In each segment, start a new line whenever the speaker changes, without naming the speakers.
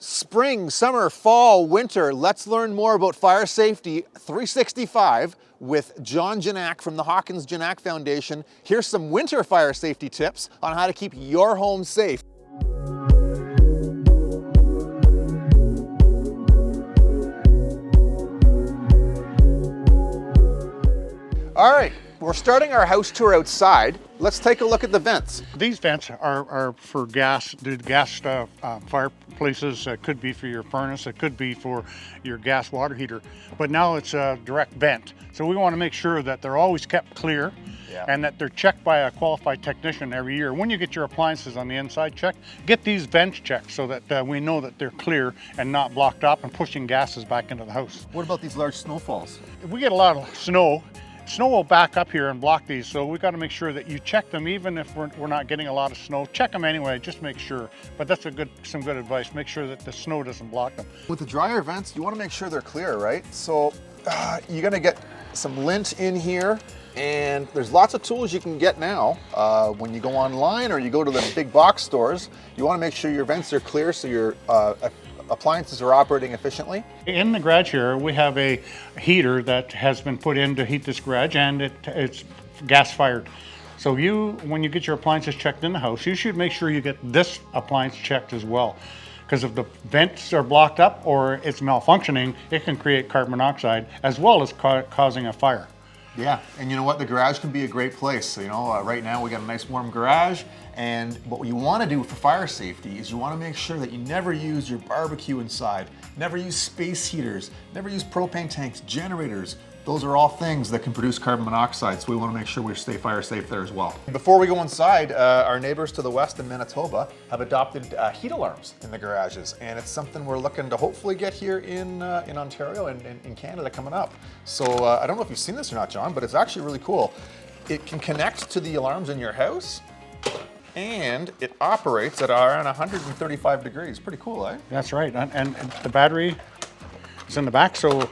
Spring, summer, fall, winter, let's learn more about fire safety 365 with John Gignac from the Hawkins Gignac Foundation. Here's some winter fire safety tips on how to keep your home safe. All right, we're starting our house tour outside. Let's take a look at the vents.
These vents are for gas, fireplaces. It could be for your furnace. It could be for your gas water heater. But now it's a direct vent. So we want to make sure that they're always kept clear and that they're checked by a qualified technician every year. When you get your appliances on the inside checked, get these vents checked so that we know that they're clear and not blocked up and pushing gases back into the house.
What about these large snowfalls?
If we get a lot of snow, snow will back up here and block these, so we got to make sure that you check them even if we're not getting a lot of snow. Check them anyway, just make sure. But that's some good advice. Make sure that the snow doesn't block them.
With the dryer vents, you want to make sure they're clear, right? So you're going to get some lint in here, and there's lots of tools you can get now. When you go online or you go to the big box stores, you want to make sure your vents are clear so your appliances are operating efficiently.
In the garage here, we have a heater that has been put in to heat this garage, and it's gas fired. So when you get your appliances checked in the house, you should make sure you get this appliance checked as well. Because if the vents are blocked up or it's malfunctioning, it can create carbon monoxide as well as causing a fire.
Yeah, and you know what? The garage can be a great place. So, right now we got a nice warm garage, and what you want to do for fire safety is you want to make sure that you never use your barbecue inside, never use space heaters, never use propane tanks, generators. Those are all things that can produce carbon monoxide, so we want to make sure we stay fire safe there as well. Before we go inside, our neighbors to the west in Manitoba have adopted heat alarms in the garages, and it's something we're looking to hopefully get here in Ontario and in Canada coming up. So I don't know if you've seen this or not, John, but it's actually really cool. It can connect to the alarms in your house, and it operates at around 135 degrees. Pretty cool, eh?
That's right, and the battery is in the back, so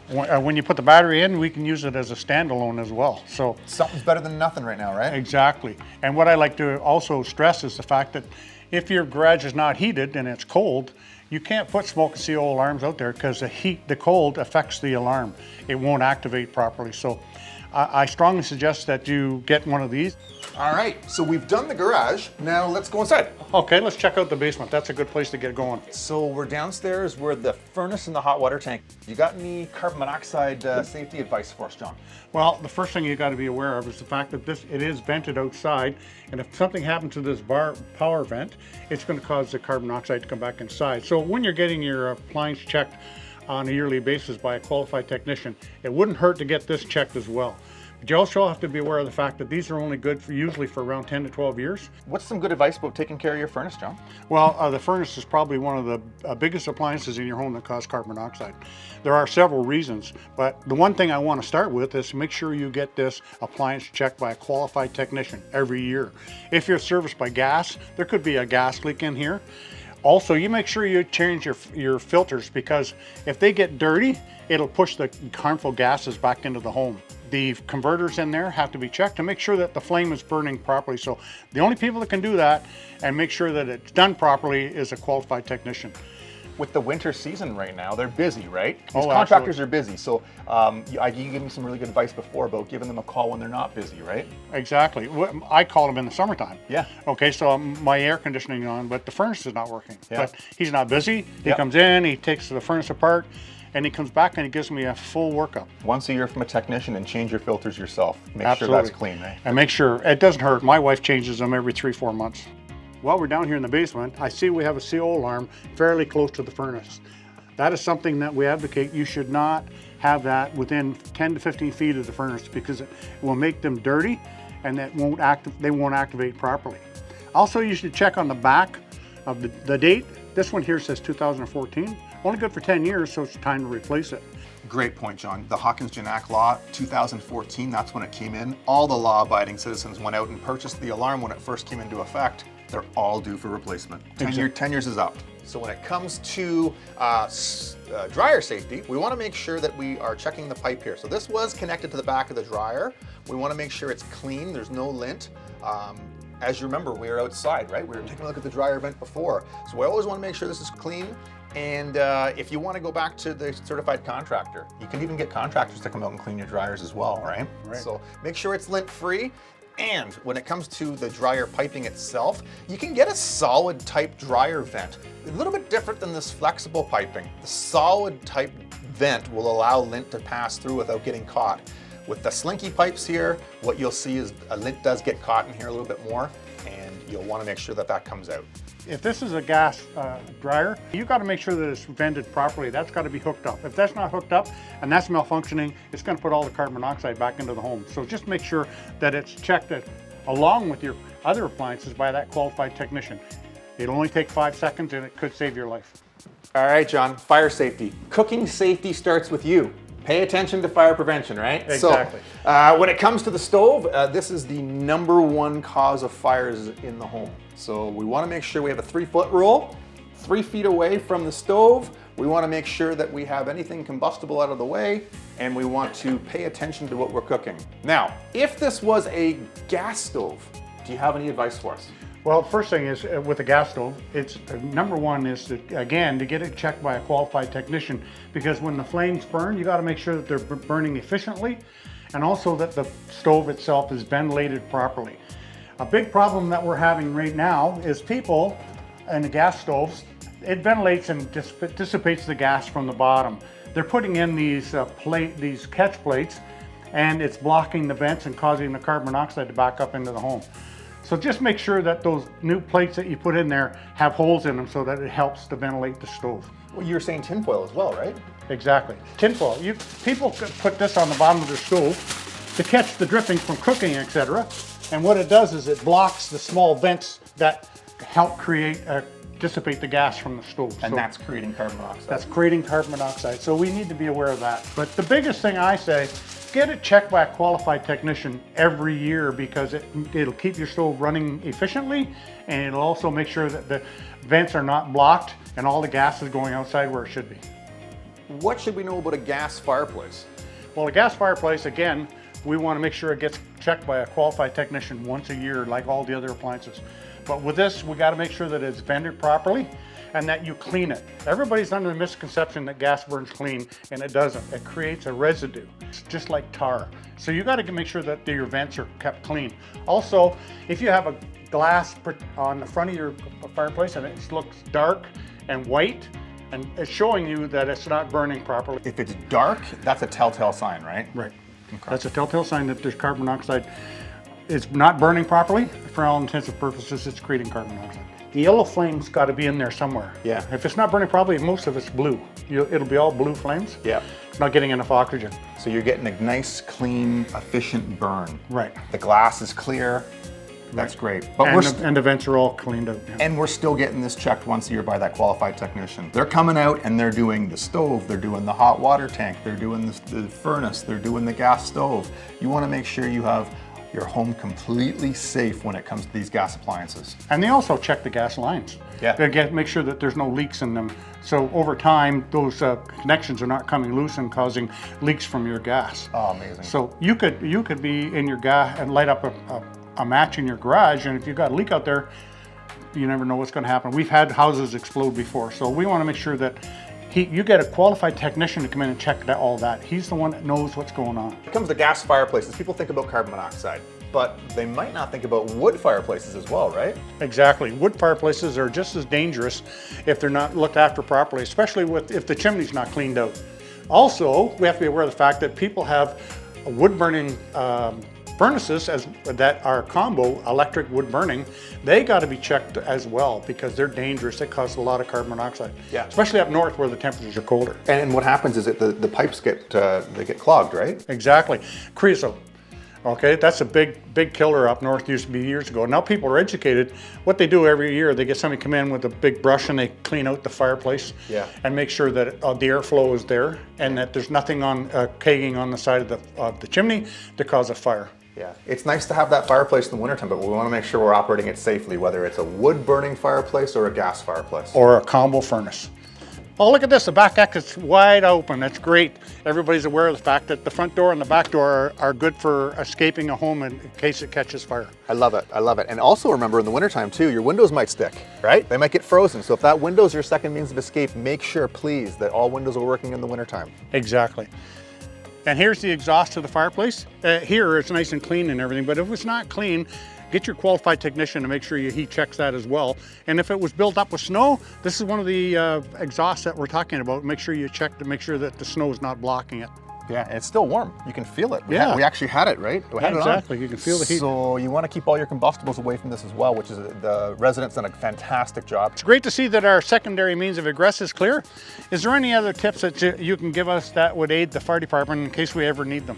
when you put the battery in, we can use it as a standalone as well. So
something's better than nothing right now, right?
Exactly. And what I like to also stress is the fact that if your garage is not heated and it's cold, you can't put smoke and CO alarms out there because the cold affects the alarm. It won't activate properly. So I strongly suggest that you get one of these.
All right, so we've done the garage. Now let's go inside.
Okay, let's check out the basement. That's a good place to get going.
So we're downstairs, we're the furnace and the hot water tank. You got any carbon monoxide safety advice for us, John?
Well, the first thing you got to be aware of is the fact that it is vented outside, and if something happens to this power vent, it's going to cause the carbon monoxide to come back inside. So when you're getting your appliance checked on a yearly basis by a qualified technician, it wouldn't hurt to get this checked as well. But you also have to be aware of the fact that these are only good usually for around 10 to 12 years.
What's some good advice about taking care of your furnace, John?
Well, the furnace is probably one of the biggest appliances in your home that cause carbon monoxide. There are several reasons, but the one thing I want to start with is make sure you get this appliance checked by a qualified technician every year. If you're serviced by gas, there could be a gas leak in here. Also, you make sure you change your filters, because if they get dirty, it'll push the harmful gases back into the home. The converters in there have to be checked to make sure that the flame is burning properly. So the only people that can do that and make sure that it's done properly is a qualified technician.
With the winter season right now, they're busy, right? These
Oh,
contractors
absolutely.
are busy. So you gave me some really good advice before about giving them a call when they're not busy, right?
Exactly. I call them in the summertime.
Yeah.
Okay, so my air conditioning on, but the furnace is not working.
Yeah.
But he's not busy. He
Yeah.
comes in, he takes the furnace apart, and he comes back and he gives me a full workup.
Once a year from a technician, and change your filters yourself. Make
Absolutely.
sure that's clean, right?
And make sure it doesn't hurt. My wife changes them every 3-4 months. While we're down here in the basement, I see we have a CO alarm fairly close to the furnace. That is something that we advocate. You should not have that within 10 to 15 feet of the furnace, because it will make them dirty and they won't activate properly. Also, you should check on the back of the date. This one here says 2014. Only good for 10 years, so it's time to replace it.
Great point, John. The Hawkins Gignac law, 2014, that's when it came in. All the law-abiding citizens went out and purchased the alarm when it first came into effect. They're all due for replacement. 10 years is up. So when it comes to dryer safety, we want to make sure that we are checking the pipe here. So this was connected to the back of the dryer. We want to make sure it's clean, there's no lint. as you remember, we were outside, right? We were taking a look at the dryer vent before. So we always want to make sure this is clean. And if you want to go back to the certified contractor, you can even get contractors to come out and clean your dryers as well, right? So make sure it's lint free. And when it comes to the dryer piping itself, you can get a solid type dryer vent. A little bit different than this flexible piping. The solid type vent will allow lint to pass through without getting caught. With the slinky pipes here, what you'll see is lint does get caught in here a little bit more, and you'll want to make sure that that comes out.
If this is a gas dryer, you got to make sure that it's vented properly. That's got to be hooked up. If that's not hooked up and that's malfunctioning, it's going to put all the carbon monoxide back into the home. So just make sure that it's checked along with your other appliances by that qualified technician. It'll only take 5 seconds and it could save your life.
All right, John, fire safety. Cooking safety starts with you. Pay attention to fire prevention, right?
Exactly.
So, when it comes to the stove, this is the #1 cause of fires in the home. So we want to make sure we have a 3-foot rule, 3 feet away from the stove. We want to make sure that we have anything combustible out of the way, and we want to pay attention to what we're cooking. Now, if this was a gas stove, do you have any advice for us?
Well, first thing is with a gas stove, it's #1 is to get it checked by a qualified technician, because when the flames burn, you got to make sure that they're burning efficiently, and also that the stove itself is ventilated properly. A big problem that we're having right now is people in the gas stoves, it ventilates and dissipates the gas from the bottom. They're putting in these catch plates, and it's blocking the vents and causing the carbon monoxide to back up into the home. So just make sure that those new plates that you put in there have holes in them so that it helps to ventilate the stove.
Well, you were saying tinfoil as well, right?
Exactly. Tinfoil. People could put this on the bottom of their stove to catch the dripping from cooking, etc. And what it does is it blocks the small vents that help dissipate the gas from the stove.
And that's creating carbon monoxide.
That's creating carbon monoxide. So we need to be aware of that. But the biggest thing I say, get it checked by a qualified technician every year, because it'll keep your stove running efficiently, and it'll also make sure that the vents are not blocked and all the gas is going outside where it should be.
What should we know about a gas fireplace?
Well, a gas fireplace, again, we want to make sure it gets checked by a qualified technician once a year, like all the other appliances. But with this, we got to make sure that it's vented properly and that you clean it. Everybody's under the misconception that gas burns clean, and it doesn't. It creates a residue. It's just like tar. So you got to make sure that your vents are kept clean. Also, if you have a glass on the front of your fireplace and it looks dark and white, and it's showing you that it's not burning properly.
If it's dark, that's a telltale sign, right?
Right.
Okay.
That's a telltale sign that there's carbon monoxide. It's not burning properly. For all intents and purposes, it's creating carbon monoxide. The yellow flame's got to be in there somewhere.
Yeah.
If it's not burning properly, most of it's blue. It'll be all blue flames.
Yeah.
It's not getting enough oxygen.
So you're getting a nice, clean, efficient burn.
Right.
The glass is clear. That's great. But
and the vents are all cleaned out. Yeah.
And we're still getting this checked once a year by that qualified technician. They're coming out and they're doing the stove, they're doing the hot water tank, they're doing the furnace, they're doing the gas stove. You want to make sure you have your home completely safe when it comes to these gas appliances.
And they also check the gas lines.
Yeah.
They make sure that there's no leaks in them. So over time, those connections are not coming loose and causing leaks from your gas.
Oh, amazing.
So you could be in your gas and light up a match in your garage, and if you've got a leak out there, you never know what's going to happen. We've had houses explode before, so we want to make sure that you get a qualified technician to come in and check all that. He's the one that knows what's going on.
When it comes to gas fireplaces, people think about carbon monoxide, but they might not think about wood fireplaces as well, right?
Exactly. Wood fireplaces are just as dangerous if they're not looked after properly, especially if the chimney's not cleaned out. Also, we have to be aware of the fact that people have wood burning furnaces that are combo electric wood burning. They got to be checked as well, because they're dangerous. They cause a lot of carbon monoxide.
Yeah.
Especially up north where the temperatures are colder.
And what happens is that the pipes get clogged, right?
Exactly. Creosote. Okay, that's a big killer up north. Used to be years ago. Now people are educated. What they do every year, they get somebody come in with a big brush and they clean out the fireplace.
Yeah.
And make sure that the airflow is there and that there's nothing on kegging on the side of the chimney to cause a fire.
Yeah, it's nice to have that fireplace in the wintertime, but we want to make sure we're operating it safely, whether it's a wood burning fireplace or a gas fireplace.
Or a combo furnace. Oh, look at this, the back deck is wide open. That's great. everybody's aware of the fact that the front door and the back door are good for escaping a home in case it catches fire.
I love it. I love it. And also remember in the wintertime too, your windows might stick, right? They might get frozen. So if that window is your second means of escape, make sure please that all windows are working in the wintertime.
Exactly. And here's the exhaust to the fireplace. Here it's nice and clean and everything, but if it's not clean, get your qualified technician to make sure he checks that as well. And if it was built up with snow, this is one of the exhausts that we're talking about. Make sure you check to make sure that the snow is not blocking it.
Yeah, and it's still warm. You can feel it.
Yeah.
We actually had it, right? We had it on.
Exactly. You can feel the heat.
So you want to keep all your combustibles away from this as well, which is the residents done a fantastic job.
It's great to see that our secondary means of egress is clear. Is there any other tips that you can give us that would aid the fire department in case we ever need them?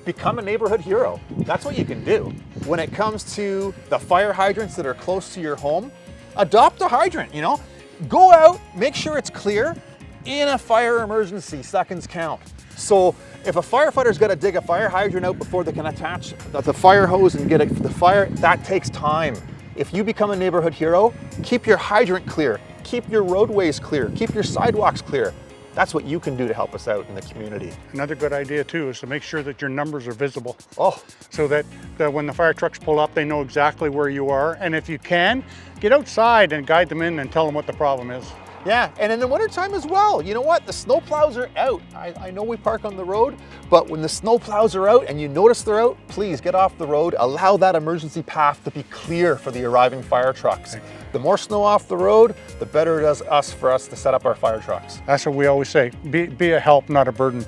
Become a neighborhood hero. That's what you can do. When it comes to the fire hydrants that are close to your home, adopt a hydrant, you know? Go out, make sure it's clear. In a fire emergency, seconds count. So if a firefighter's got to dig a fire hydrant out before they can attach the fire hose and get it for the fire, that takes time. If you become a neighborhood hero, keep your hydrant clear, keep your roadways clear, keep your sidewalks clear. That's what you can do to help us out in the community.
Another good idea too is to make sure that your numbers are visible.
Oh,
So that when the fire trucks pull up, they know exactly where you are. And if you can, get outside and guide them in and tell them what the problem is.
yeah, and in the wintertime as well. You know what? The snow plows are out. I know we park on the road, but when the snow plows are out and you notice they're out, please get off the road. Allow that emergency path to be clear for the arriving fire trucks. The more snow off the road, the better it does for us to set up our fire trucks.
That's what we always say, be a help, not a burden.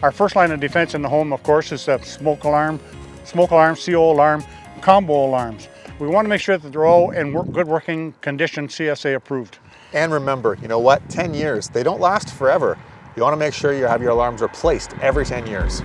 Our first line of defense in the home, of course, is the smoke alarm, CO alarm, combo alarms. We want to make sure that they're all in good working condition, CSA approved.
And remember, you know what? 10 years, they don't last forever. You want to make sure you have your alarms replaced every 10 years.